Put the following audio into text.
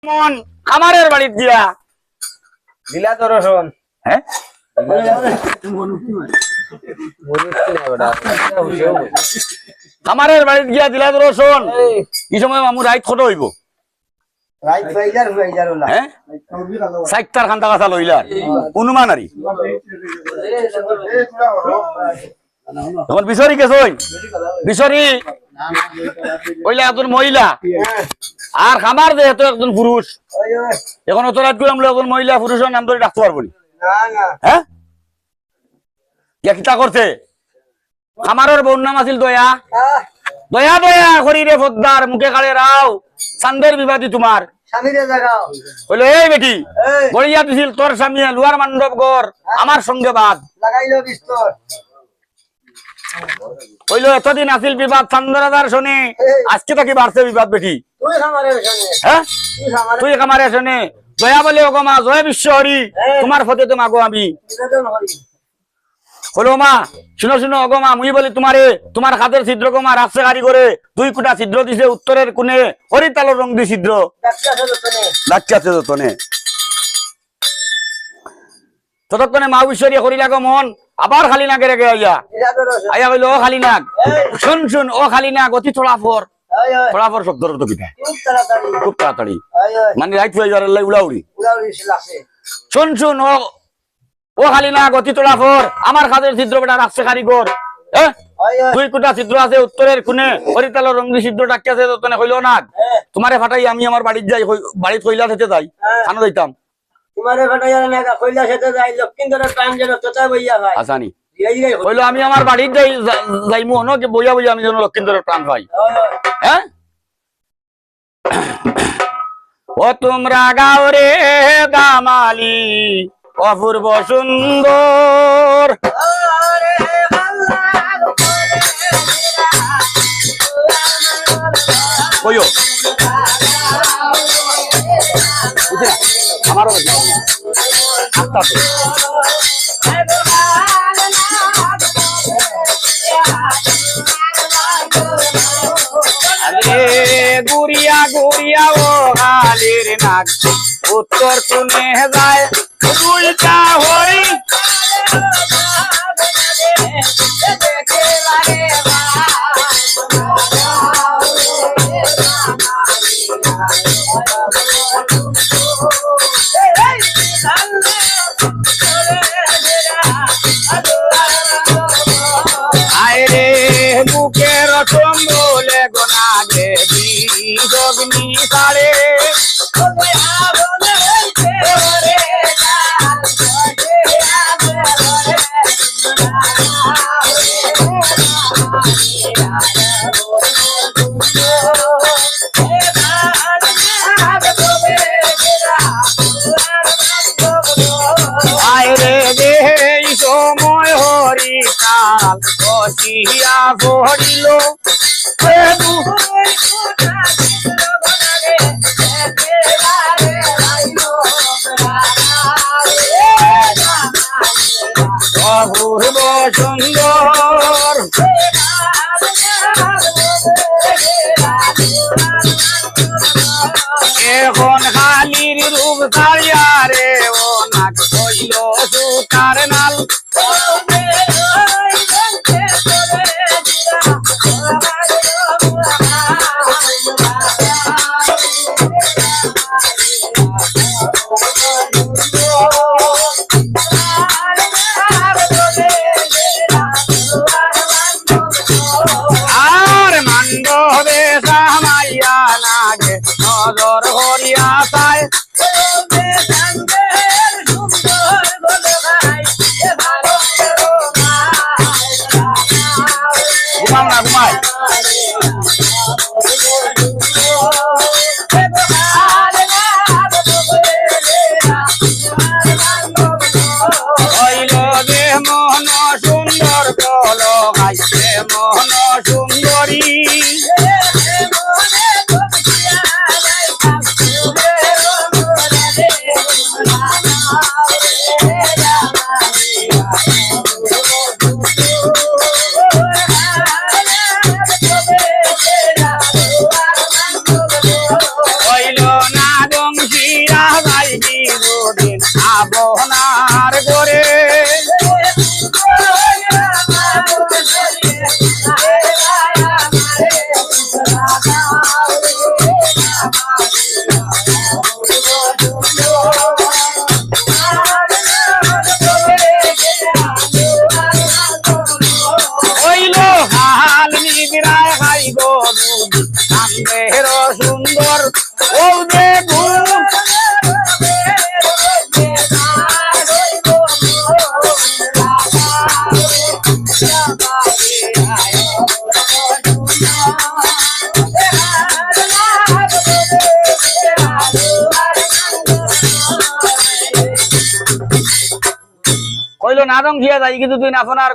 মন আমারের বাড়িত গিয়া দিলা তো রসন হ্যাঁ আমারের বাড়িত গিয়া দিলা তো রসন কি সময় মামু রাইত কত হইব হ্যাঁ সাইটার খান্তা কথা লইলার অনুমান আরি তখন বিশরি গেছই বিশরি কইলা একজন মহিলা আর খামার যেহেতু একজন পুরুষ এখন অত রাত করে আমরা একজন মহিলা পুরুষের নাম ধরে ডাকতে পারবো হ্যাঁ কিতা করছে খামারের বউর নাম আছিল দয়া দয়া দয়া শরীরে ফদ্দার মুখে কালে রাও চান্দের বিবাদী তোমার হইলো এই বেটি গড়িয়া দিছিল তোর স্বামী লোহার মান্ডব গড় আমার সঙ্গে বাদ হইলো এতদিন আছিল বিবাদ চান্দরাদার শোনে আজকে তাকে বাড়ছে বিবাদ বেটি হ্যাঁ তুই কামারে শোনে দয়া বলে ওগমা জয় বিশ্ব হরি তোমার ফতে তো মাগো আমি হলো মা শুনো শুনো অগমা মুই বলি তোমারে তোমার হাতের ছিদ্র গমা রাস্তা গাড়ি করে 2 কোটা ছিদ্র দিছে উত্তরের কোণে হরিতালোর রং দি ছিদ্র ডাক্তাছে যতনে ততক্ষণে মা ঐশ্বরী হরি লাগো মন আবার খালি নাকে রেগে আইয়া আইয়া বললো ও খালি নাক শুন শুন ও খালি নাক অতি থোড়াফর থোড়াফর শব্দর তো কিটা খুব তাড়াতাড়ি মানে রাইট হয়ে যাওয়ার উড়াউড়ি শুন শুন ও খালি নাক অতি থোড়াফর আমার খাদের ছিদ্র বেটা রাখছে কারিগর হ্যাঁ 2 কোটা ছিদ্র আছে উত্তরের কোণে হরিতালোর রং দি ছিদ্র ডাক্তাছে ততনে হইলো না তোমারে ফাটাই আমি আমার বাড়িতে যাই বাড়িতে কইলা থেকে যাই খানা যাইতাম তোমারে ফাটাইয়া না কইলা সেতে যাই লক্ষিন্দরের প্রাণ যেন তোতা বইয়া ভাই আসানি কইলো আমি আমার বাড়িতে যাই যাইমু হনো কি বইয়া বইয়া আমি যেন লক্ষিন্দরের প্রাণ পাই হ্যাঁ ও তোমরা গাও রে গামালি অপূর্ব সুন্দর কইও আমারও গুড়িয়া গুড়িয়া ও গালির নাক উত্তর কোণে যায় দুইটা হরি আরে বুকের চম্বলে গোনা দেবী জগনি কালে আরে দেই সময় হরি কাল বসিয়া পড়িল অপূর্ব সুন্দর এখন খালির রূপ ছাড়িয়া রে ও নাক হইল সুতার নাল আর মান্ডবে সামাইয়া লাগে নজর হরিয়া চায় ঘুমাও না ঘুমাই হইল যে মোহন সুন্দর কল গাইছে মোহন সুন্দরী গো নামের সুন্দর ও যে গুণ কইলো না রং খিয়া যাই কিন্তু তুই না ফোন আর